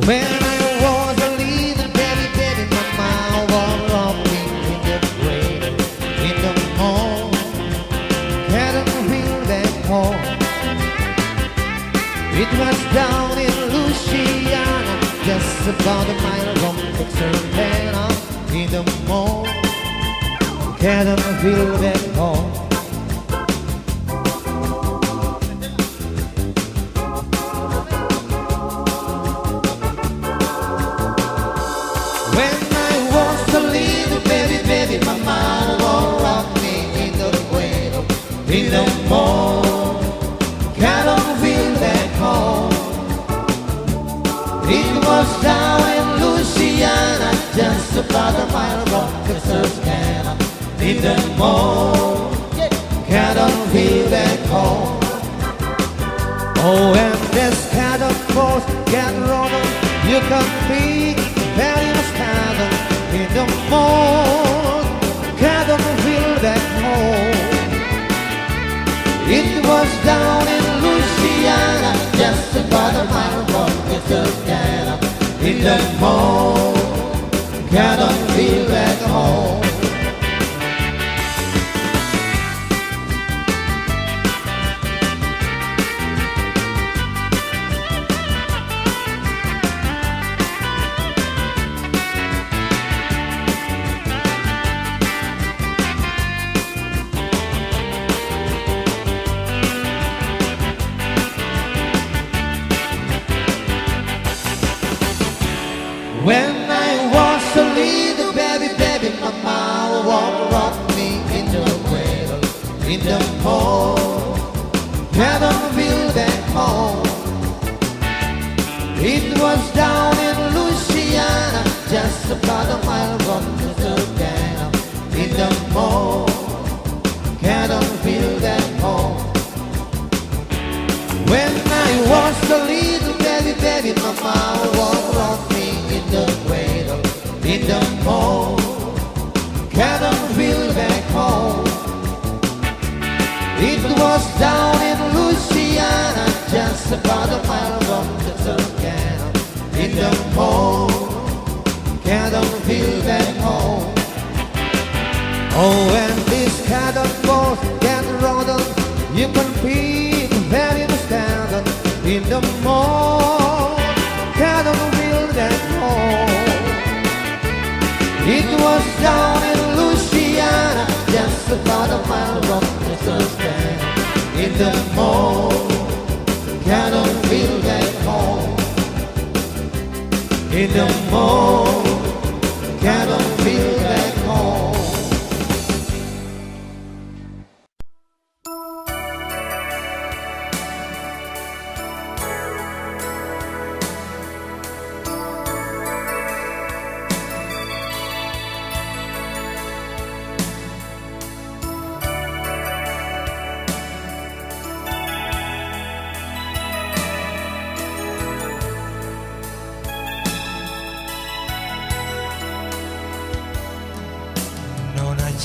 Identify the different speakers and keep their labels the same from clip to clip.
Speaker 1: When I was a little baby, baby, mama was rocking in the cradle in the morning. Hadn't feel that home. It was down in Louisiana, just about a mile from Texarkana in the morning. Hadn't feel that home. When I was a little baby, baby, my mama would rock me in the cradle in the morning. Can't feel that home. It was down in Louisiana, just about a mile from Texarkana in the morning. Can't feel that home. Oh, and this kind of force get rolling, you can be very standing in the morning. Can't feel that home. It was down in Louisiana, just about a mile from Texarkana in the morning. Can't feel that home. When I was a little baby, baby, my mama would rock me in the cradle in the morning. Can't feel that home. It was down in Louisiana, just about a mile from Texarkana in the morning. Can't feel that home. When I was a little baby, baby, my mama would rock me in the cradle in the morning. Can't feel back home. It was down in Louisiana, just about a mile from Texarkana in the morning. Can't feel back home. Oh, and this kind of force get rolling, you can feel very standing in the morning. Can't feel that home. It was down in Louisiana, just about a mile from Texarkana in the morning. Can't feel that home. In the morning, can't feel that home.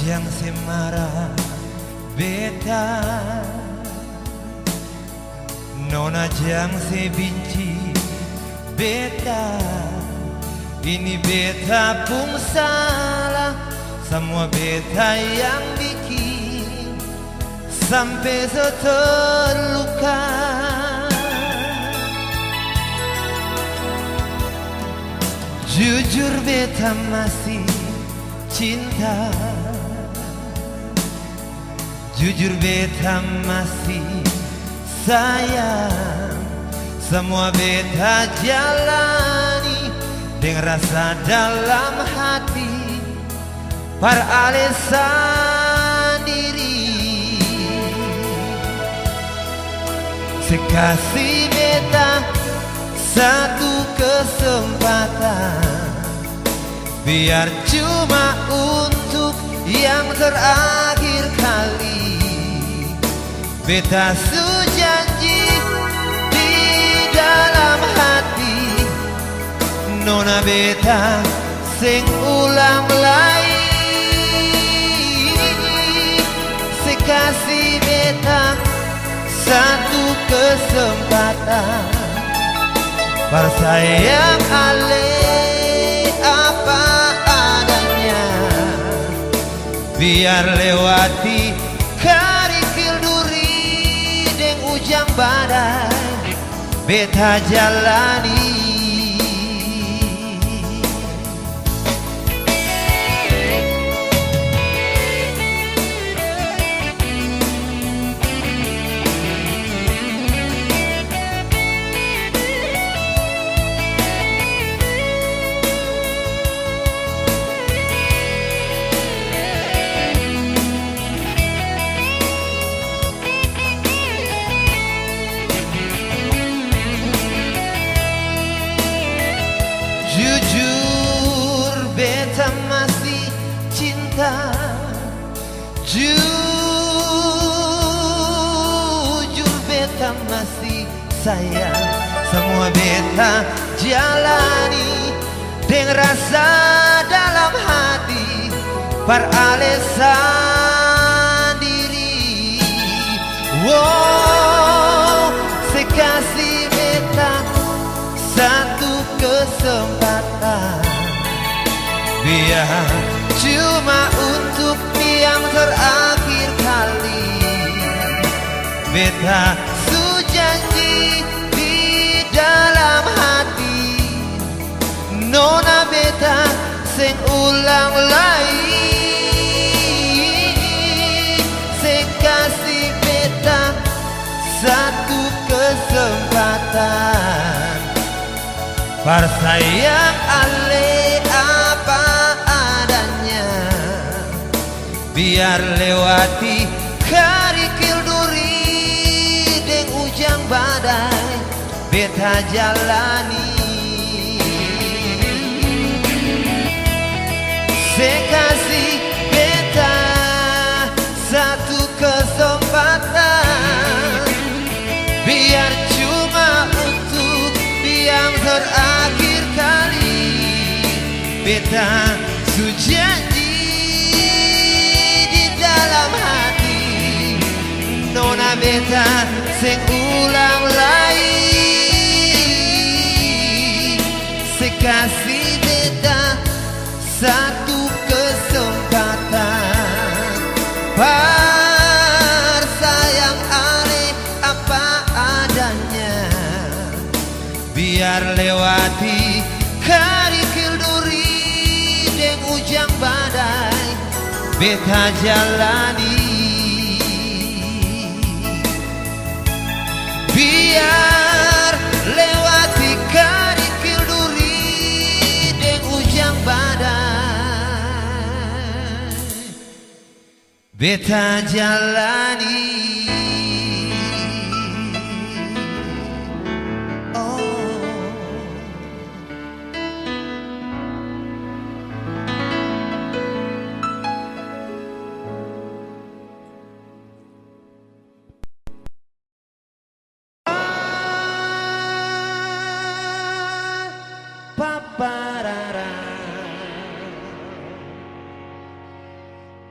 Speaker 2: Yang semara beta, nona jang se benci beta. Ini beta pun salah, semua beta yang bikin sampai terluka. Jujur beta masih cinta. Jujur beta masih sayang. Semua beta jalani dengan rasa dalam hati para alasan diri. Sekasih beta satu kesempatan, biar cuma untuk yang terakhir kali. Beta sujanji di dalam hati, nona beta sing ulang lagi. Sekasih beta satu kesempatan, Bersayang ale apa adanya, biar lewati karikil duri deng ujang badai beta jalani. Jujur beta masih cinta, jujur beta masih sayang. Semua beta jalani dengan rasa dalam hati peralasan diri. Wow, sekasih beta satu kesempatan, biar cuma untuk yang terakhir kali. Beta sujanji di dalam hati, nona beta sing ulang lagi. Sekasih beta satu kesempatan, bersayang ale apa adanya, biar lewati karikil duri deng ujang badai beta jalani. Sekasih beta satu kesempatan, biar cuma untuk yang terakhir kali. Beta sujanji di dalam hati, nona beta sing ulang lagi. Sekasih beta satu kesempatan, bersayang ale apa adanya, biar lewati karikil duri deng ujang badai beta jalani. Biar lewati karikil duri deng ujang badai beta jalani.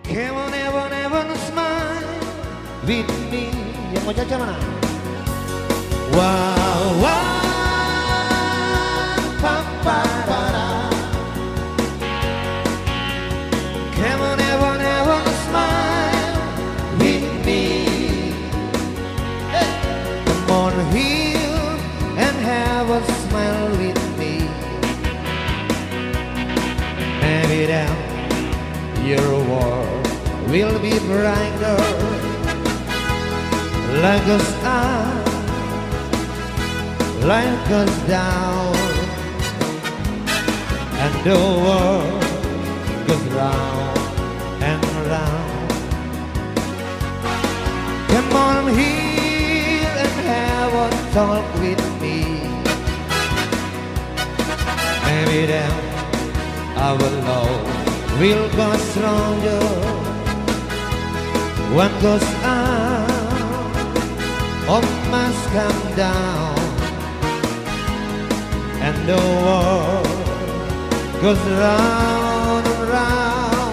Speaker 1: Come on, never, never smile with me. Yang mau caca mana? Wow, wow, paparara. Come on, never, never smile with me. Hey. Come on here and have a smile with me. Maybe down your world will be brighter, like a star, like us down, and the world goes round and round. Come on here and have a talk with me. Maybe then our love will go stronger. One goes up, all must come down, and the world goes round and round.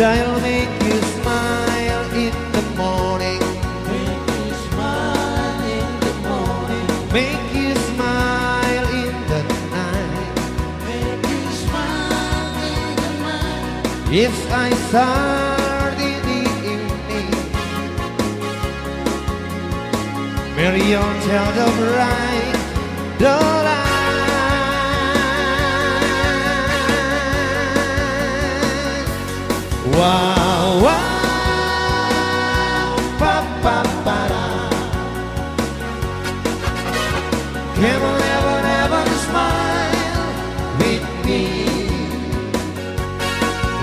Speaker 1: I'll make you smile in the morning, make you smile in the morning, make you smile Yes, I start in the evening. Marion tell the bride, the light. Wow, wow, pa pa pa da. Come on, never, never smile with me.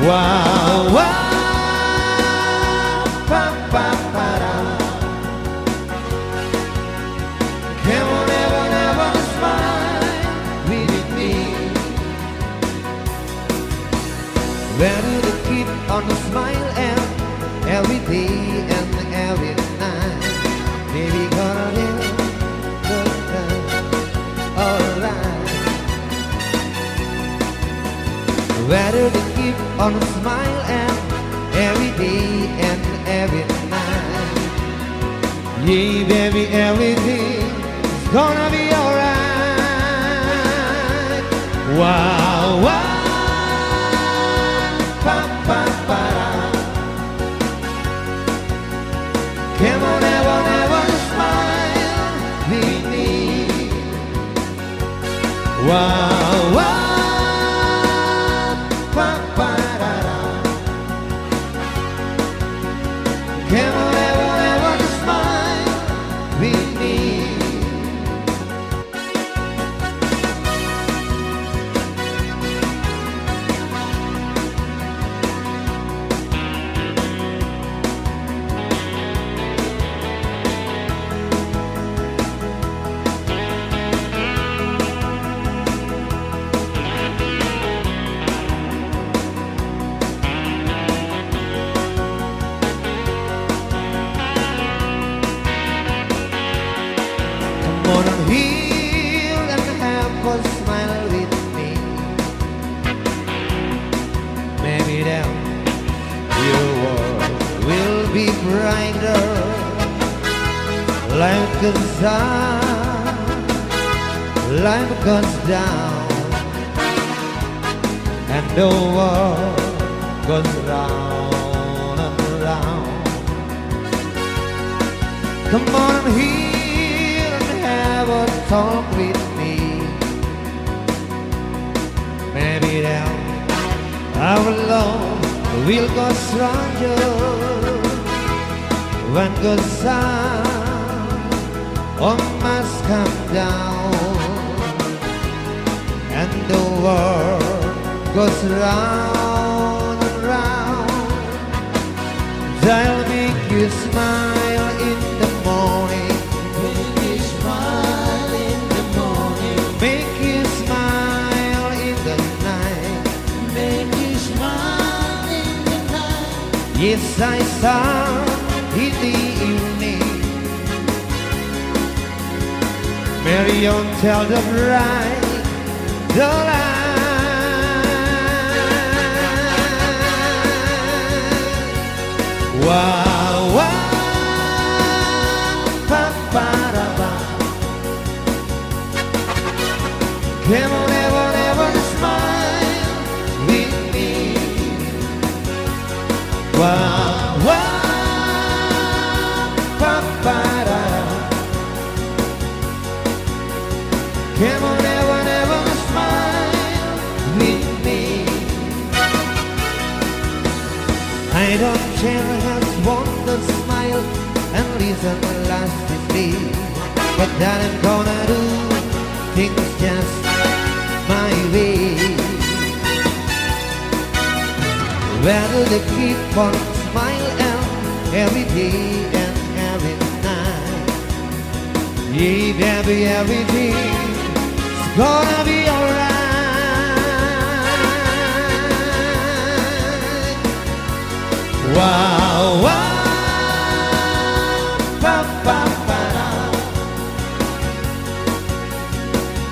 Speaker 1: Wow, wow, pa pa pa da. Come on, never, never smile with me. Where do they keep on the smile and every day and every night? Maybe gonna live the time alright. Where do they keep on the smile and every day and every night? Yeah, baby, everything's gonna be alright. Wow, wow, pa pa pa da. Come on, never, never smile with me. Wow, wow, pa pa da da. Come on, never, never smile with me. Come on here and have a smile with me. Maybe then your world will be brighter like the sun. Life goes down and the world goes round and round. Come on here and have a talk with me. Maybe then our love will go stronger when the sun must come down and the world goes round and round. I'll make you smile in the morning.
Speaker 2: Make you smile in the morning.
Speaker 1: Make you smile in the night.
Speaker 2: Make you smile in the night.
Speaker 1: Yes, I saw in the evening. Marion tell the bride, the light. Wow, wow, pa pa da ba. Come on, never, never smile with me. Wow, wow, pa pa da. Come on, never, never smile with me. I don't care just want to smile and listen the last is me. But that I'm gonna do things just my way. Where do they keep on smiling every day and every night? Yeah, baby, everything's gonna be alright. Wow, wow, pa pa pa da.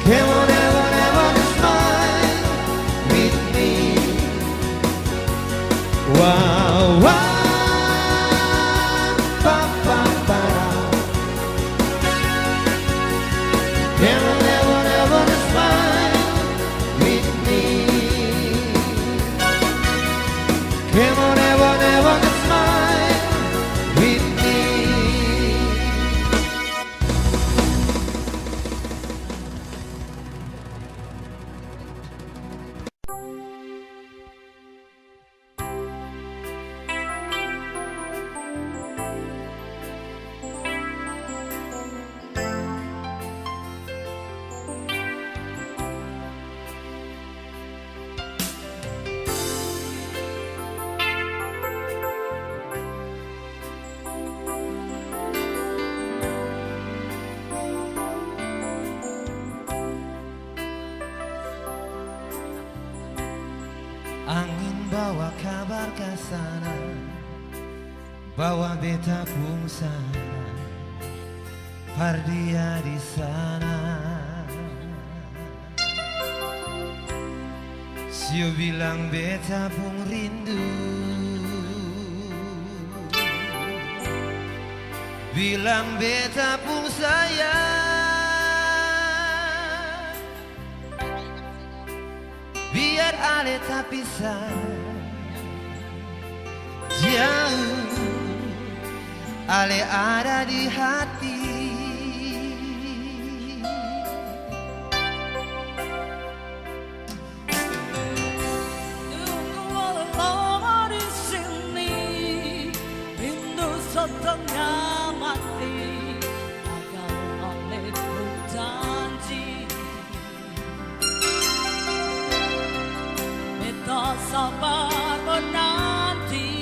Speaker 1: Come on, never, never smile with me. Wow, wow, pa pa pa da. Come on, never, never smile with me. Angin bawa kabar ke sana, bawa beta pun sana, Pardia di sana. Sio bilang beta pun rindu, bilang beta pun sayang. Biar ale tak pisah jauh, ale ada di hati.
Speaker 2: Setengah mati agar olehku janji, beta sabar menanti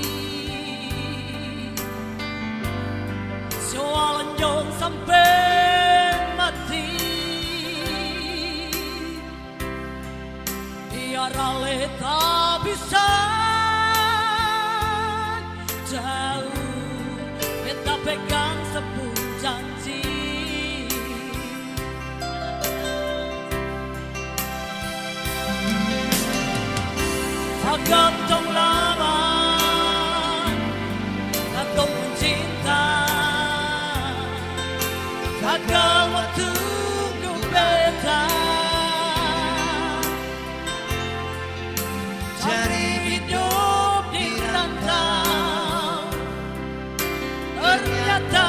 Speaker 2: soal nyong sampai mati. Biar ale tak bisa jauh, beta pegang sepuluh janji. Tak gantung lama, gantung pun cinta, takkan waktu ku beta cari hidup di rantau. Ternyata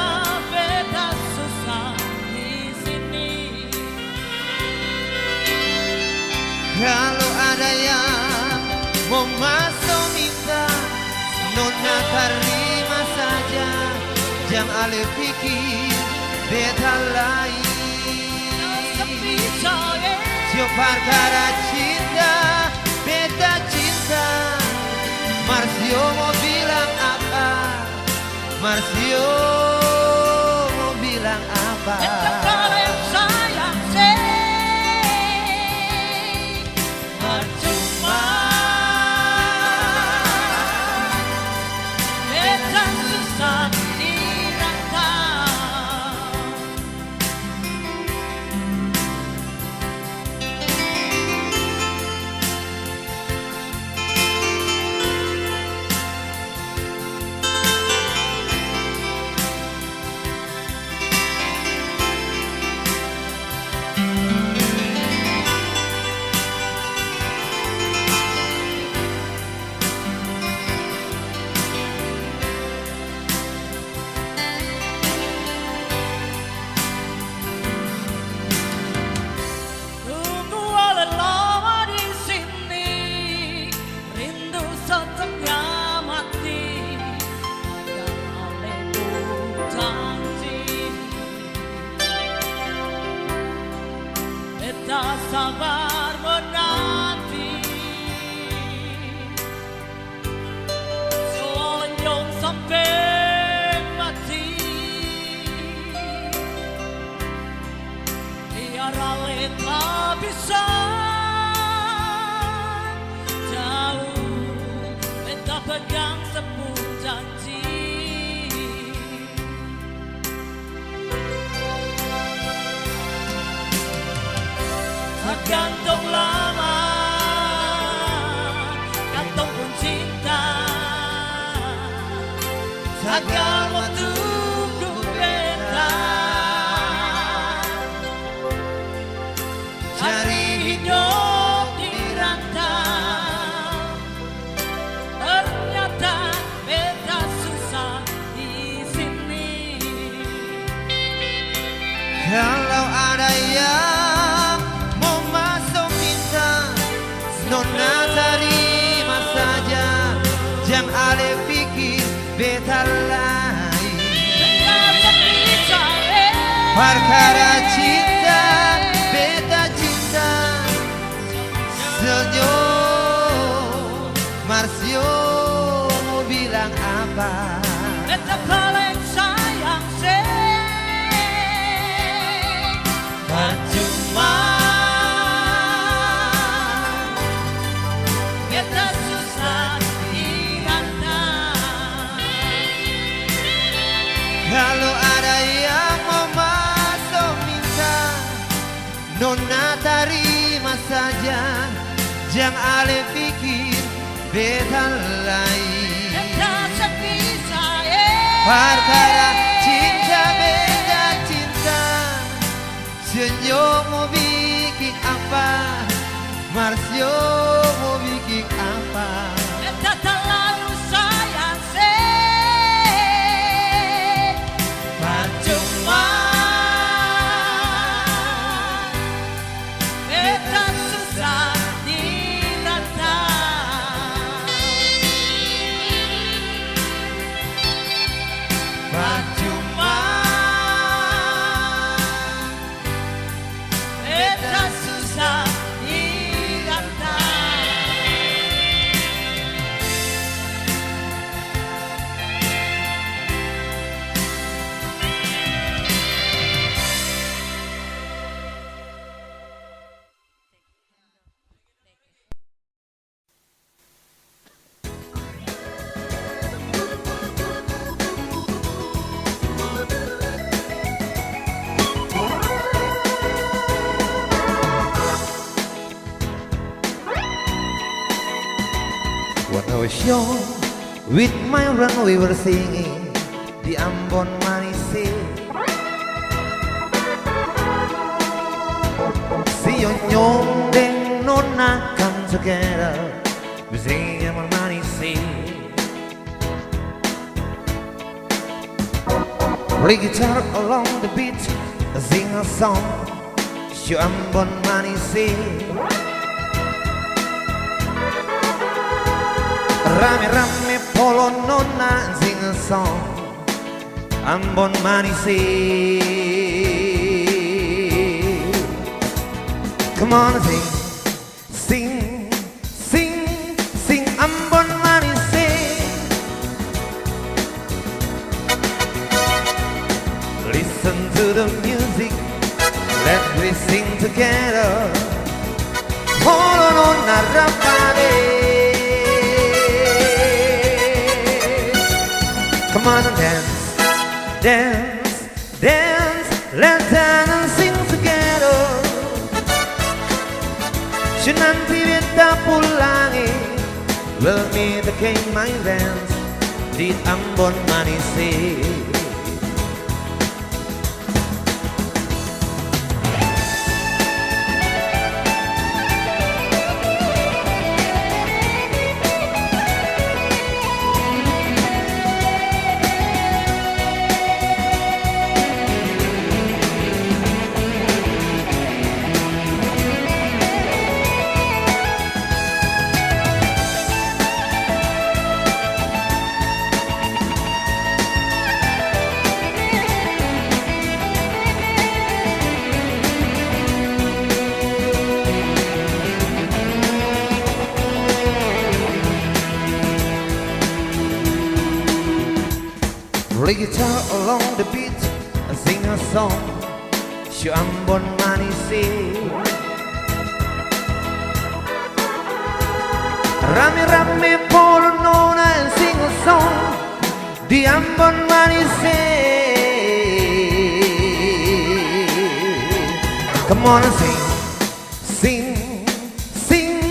Speaker 2: beta susah di sini.
Speaker 1: Kalau ada yang mau masuk minta, nona terima saja. Jangan ale pikir beta lain. Sio perkara cinta, beta cinta. Marsio mau bilang apa? Marsio mau bilang apa?
Speaker 2: Beta paling sayang sih, percuma beta susah di rantau. Tak sabar menanti soal nyong sampai mati. Biar ale tak bisa jauh, beta pegang sepuluh janji. Gantung lama, gantung pun cinta, takkan waktu ku beta cari hidup di rantau. Ternyata beta susah di sini.
Speaker 1: Kalau ada yang nona terima saja, jangan ale pikir beta lain. Perkara cinta, beta cinta. Senyum, Marsio mau bilang apa?
Speaker 2: Beta paling sayang sih, percuma beta
Speaker 1: Jang ale pikir beda lain. Perkara cinta beda cinta. Senyum mau bikin apa? Marsio mau bikin apa?
Speaker 2: Beta terlalu sayang sih. Percuma. Beta susah ditata.
Speaker 1: Percuma.
Speaker 2: Beta susah ditata.
Speaker 1: When I was young, with my run we were singing the Ambon Manise. See you young, then nonna come together, we sing Ambon Manise. Play guitar along the beat, sing a song, show Ambon Manise. Rame-rame polo nonna sing a song Ambon Manise. Come on sing, sing, sing, sing Ambon Manise. Listen to the music, let me sing together. Polo nonna rapare. Come on and dance, dance, dance, let's dance and sing together. Nanti beta pulangi, we'll meet again my friends di Ambon Manise. Play guitar along the beat, sing a song, show Ambon Manise. Rame-rame polo nona and sing a song, di Ambon Manise. Come on and sing, sing, sing,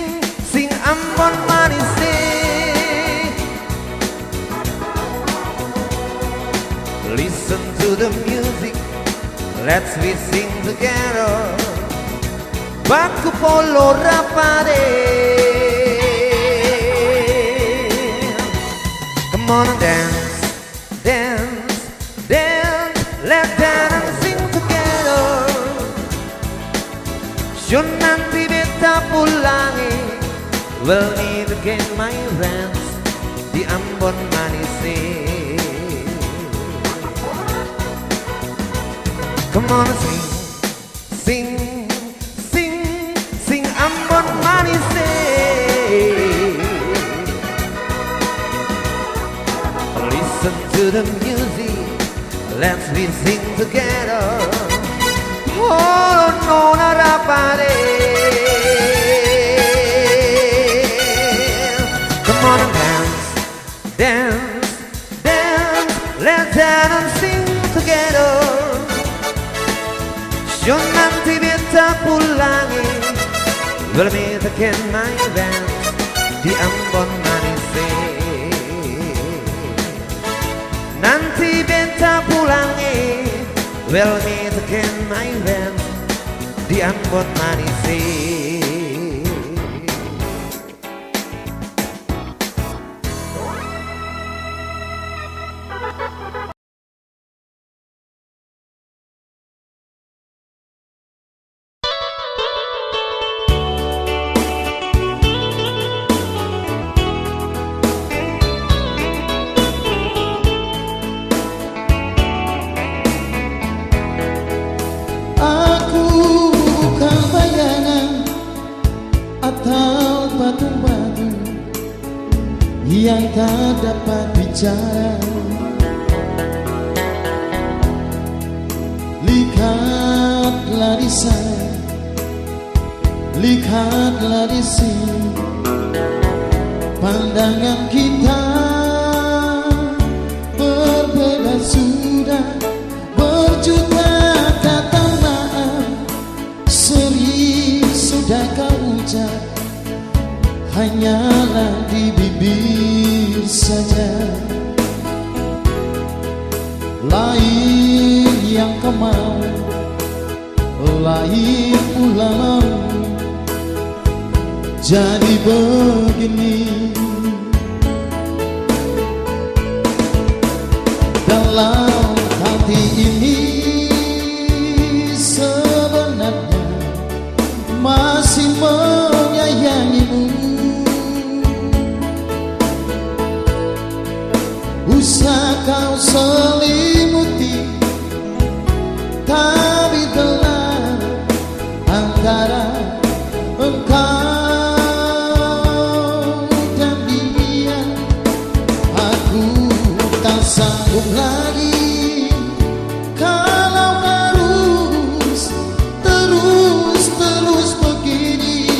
Speaker 1: sing Ambon Manise. Listen to the music, let's we sing together. Baku polo rapare. Come on and dance, dance, dance, let's dance and sing together. Show nanti beta pulangi, we'll meet again my friends di Ambon Manise. Come on and sing, sing, sing, sing Ambon Manise. Listen to the music, let's we sing together. Oh, nona rapare. Come on and dance, dance, dance, let's dance and sing together. Yo nanti beta pulangi, We'll meet again my event di Ambon Manise. Nanti benta pulangi. We'll meet again my event di Ambon Manise.
Speaker 2: Batu-batu yang tak dapat bicara, lihatlah di sana, lihatlah di sini, pandangan kita berbeda sudah, berjuta kata maaf sering sudah kau ucap, hanyalah di bibir saja. Lain yang kau mau, lain pula mau, jadi begini. Dalam hati ini sebenarnya masih menyayangimu. Usah kau selimuti, tapi telah antara engkau dan dia. Aku tak sanggup lagi kalau harus terus begini.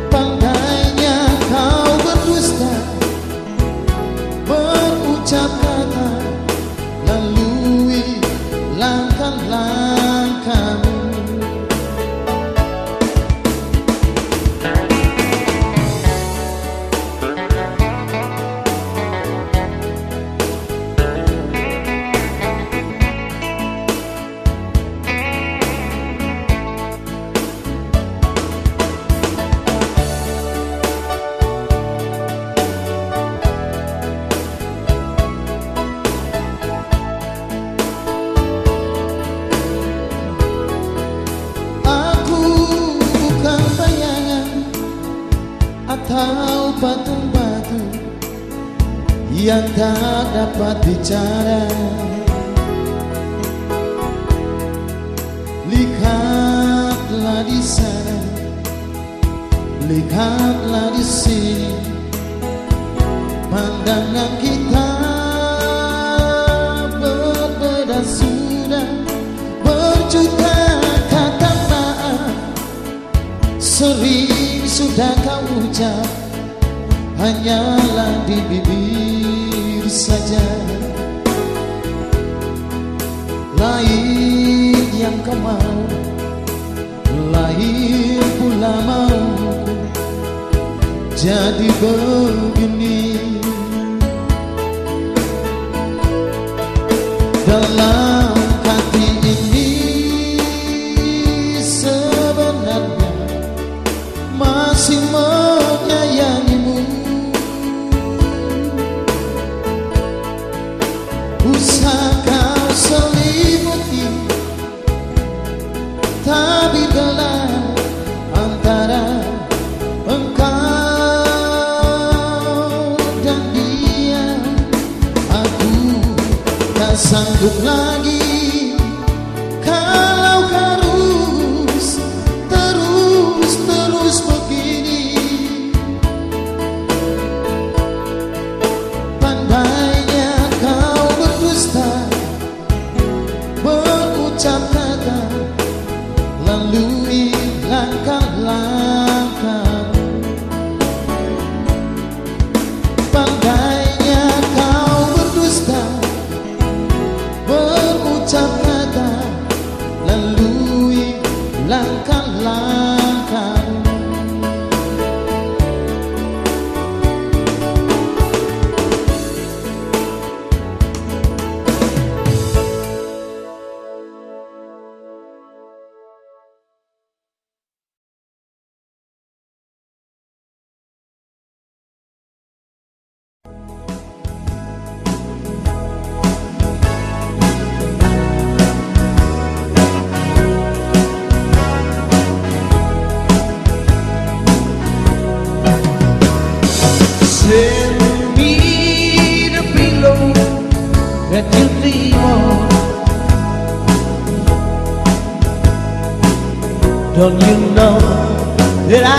Speaker 2: Pandainya kau berdusta, berucap kata, lalui langkah-langkahmu. Atau batu-batu yang tak dapat bicara, lihatlah di sana, lihatlah di sini, pandangan kita berbeda sudah, berjuta kata maaf sering sudah kau ucap, hanyalah di bibir saja. Lain yang kau mau, lain pula mau, jadi begini. Dalam hati ini sebenarnya masih menyayangimu. Usah kau selimuti, tapi telah antara engkau dan dia. Aku tak sanggup lagi kalau harus terus begini. Pandainya kau berdusta, berucap kata, lalui langkah-langkah. Pandainya kau berdusta, berucap kata, lalui
Speaker 1: Don't you know that I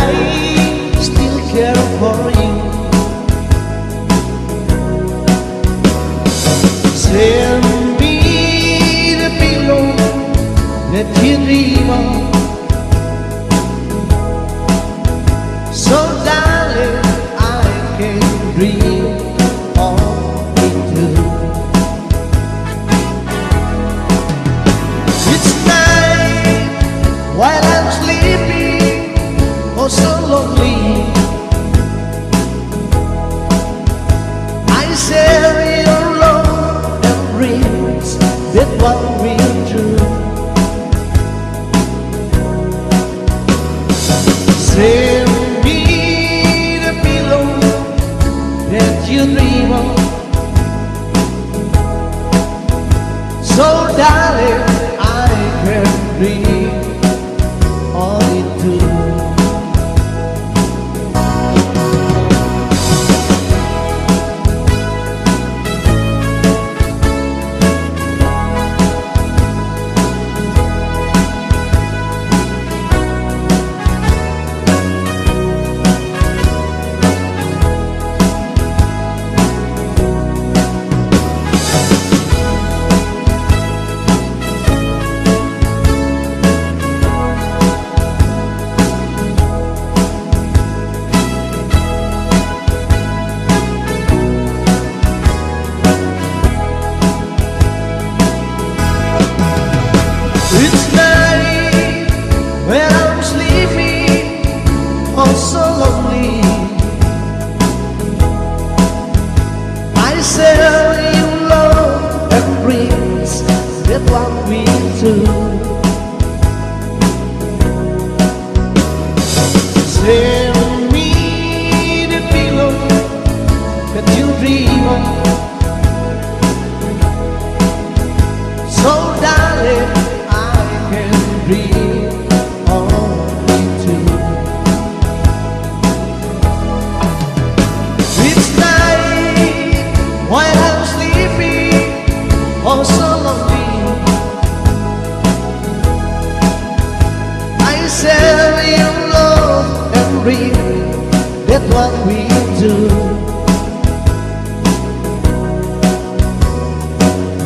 Speaker 1: still care for you? Send me the pillow that you dream of. So darling, I can dream of it too. It's night while I'm sleeping, oh so lonely. I say your love and dreams that what we do. Send me the pillow that you dream of. So darling, I can dream of it too. It's night when I'm sleeping, oh so lonely. I say you love and dreams that want me to. Send me the pillow that you dream of. So darling, dream of me too. It's night while I'm sleeping, oh so lonely. I say you love and dream that what we do.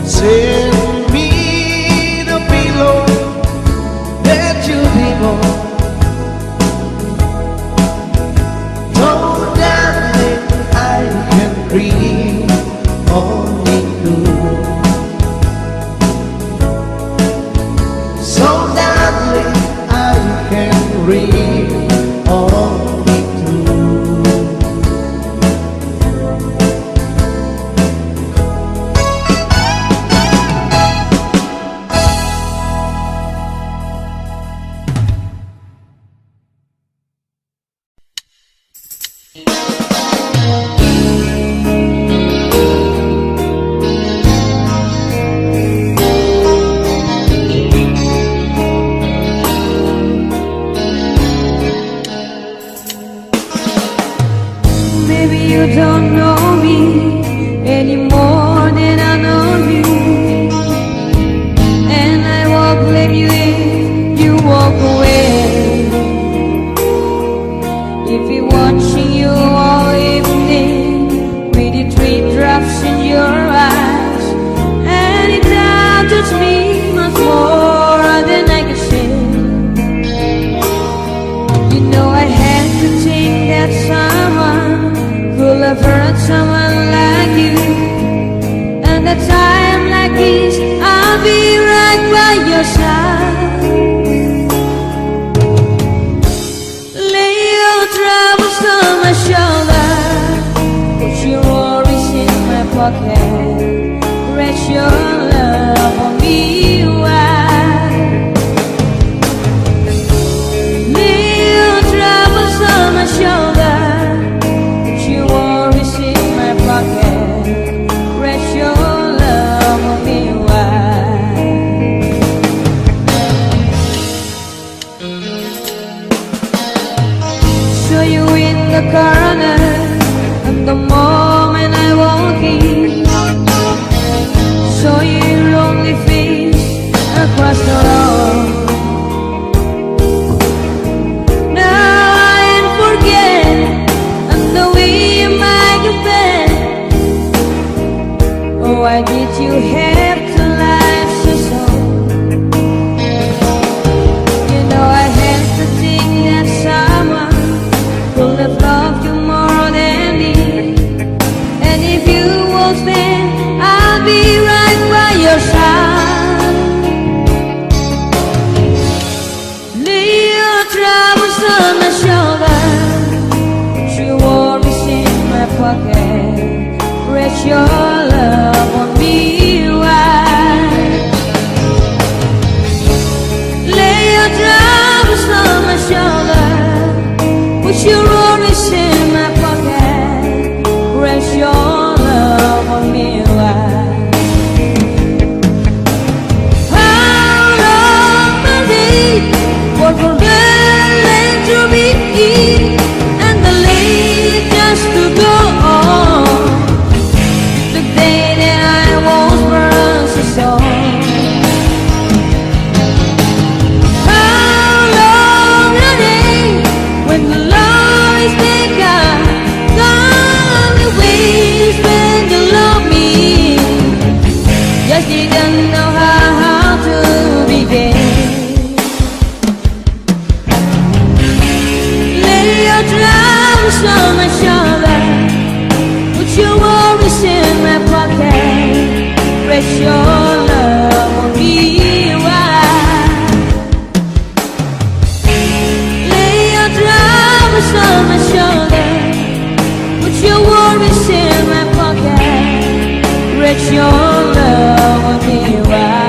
Speaker 1: Send me the pillow that you dream of. Oh darling, I can dream of it too. So darling, I can dream of it too.
Speaker 3: Maybe you don't know me any more than I know you, and I won't blame you if you walk away. If you're watching you all evening with the three drops in your eyes, and it touches me much more than I can say. You know I had to think that someone could have hurt someone like you, and at a time like this I'll be right by your side. Lay your troubles on my shoulder, put your worries in my pocket, rest your love on me wide. Lay your troubles on my shoulder, rest your love on me wide. Saw you in the corner, and the moment I walk in, saw your lonely face across the road. arms on my shoulder, put your worries in my pocket, rest your love on me wide. Lay your arms on my shoulder, put your worries in my pocket, rest your love on me wide. What will learn to be and the late just to go on. The day that I was first a song. How long a day when the love is begun? Gone the ways when you love me. Just didn't know how to begin. Arms on my shoulder, put your worries in my pocket, rest your love on me wide. Lay your arms on my shoulder, put your worries in my pocket, rest your love on me wide.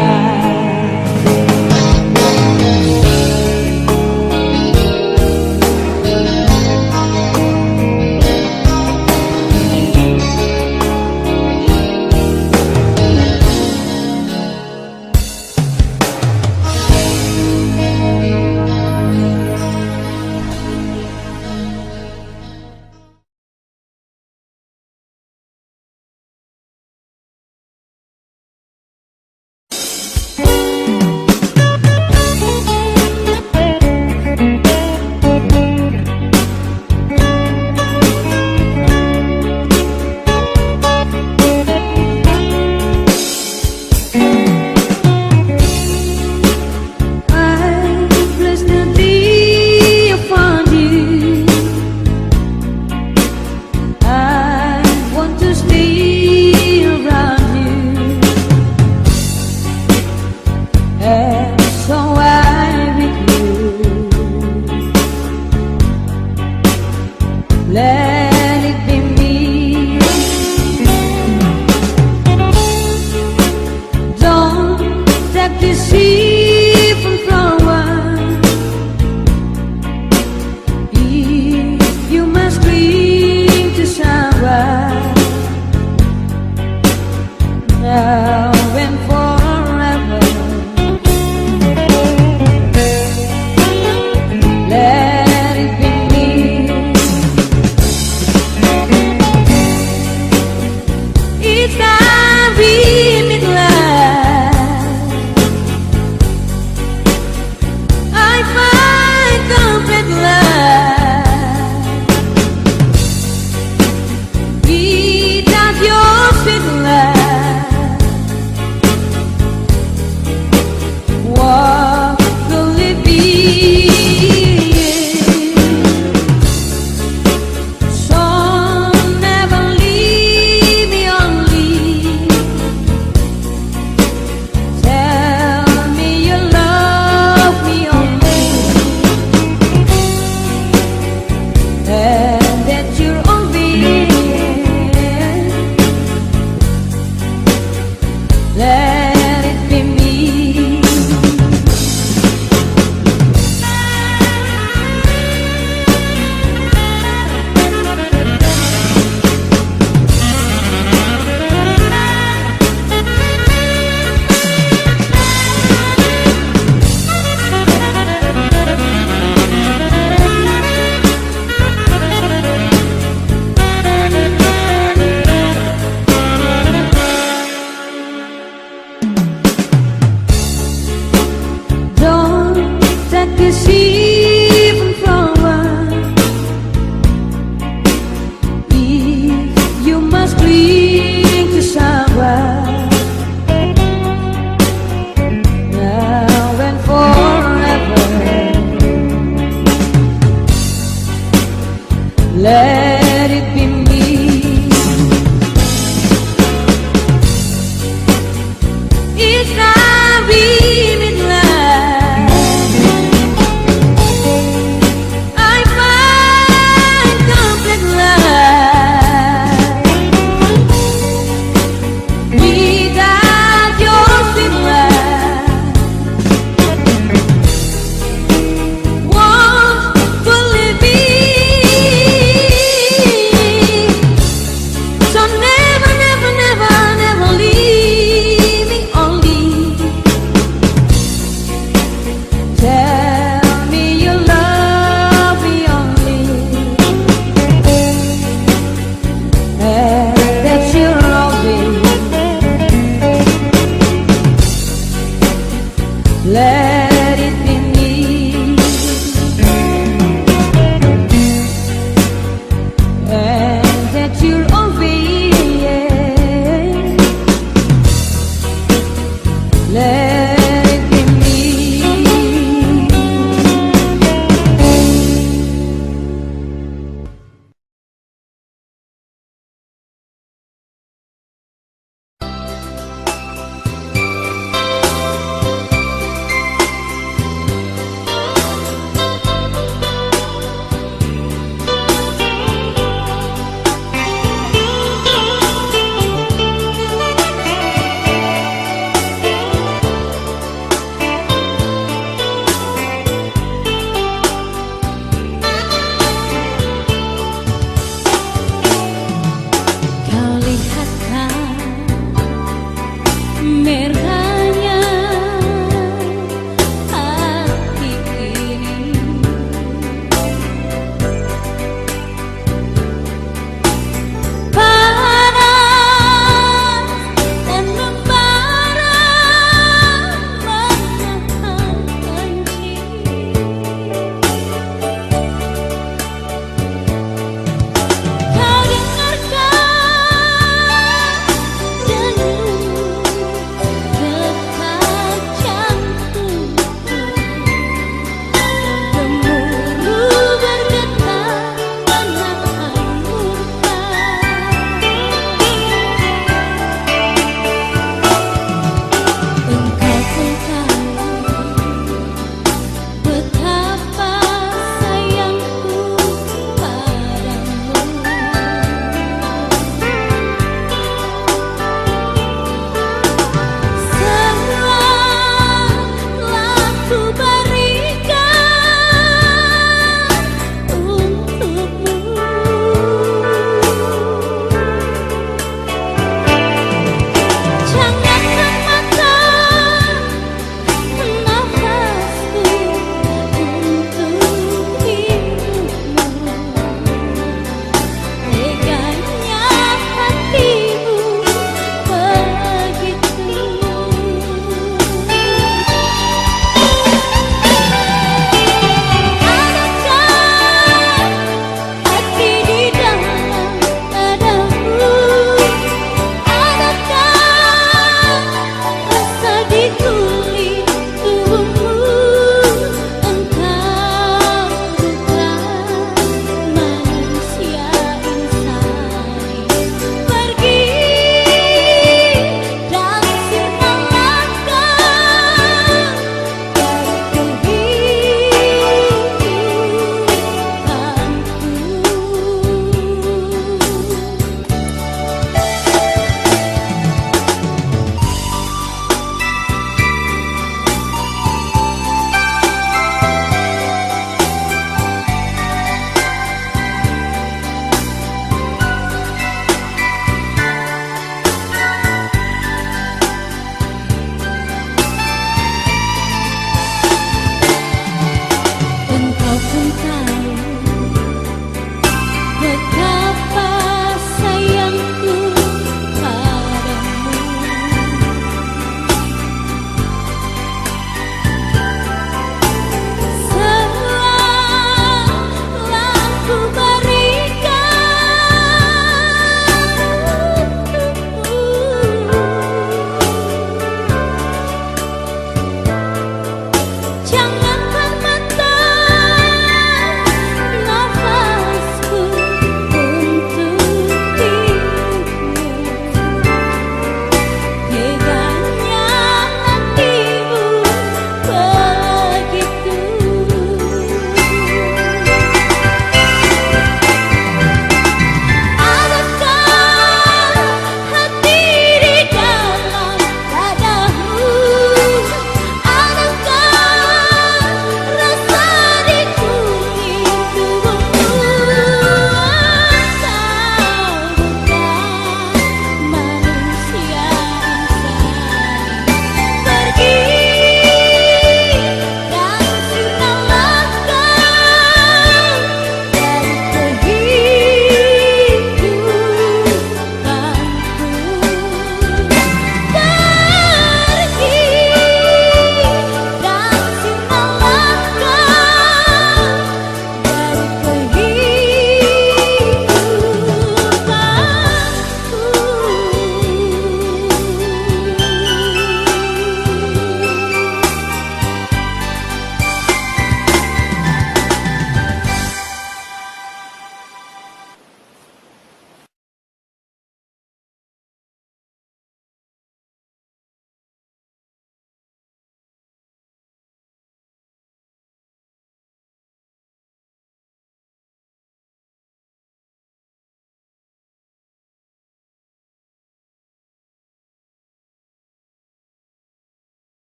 Speaker 3: Let it be me. Don't take deceive from one. If you must cling to someone now and forever, let it be me. It's gonna be midnight. I find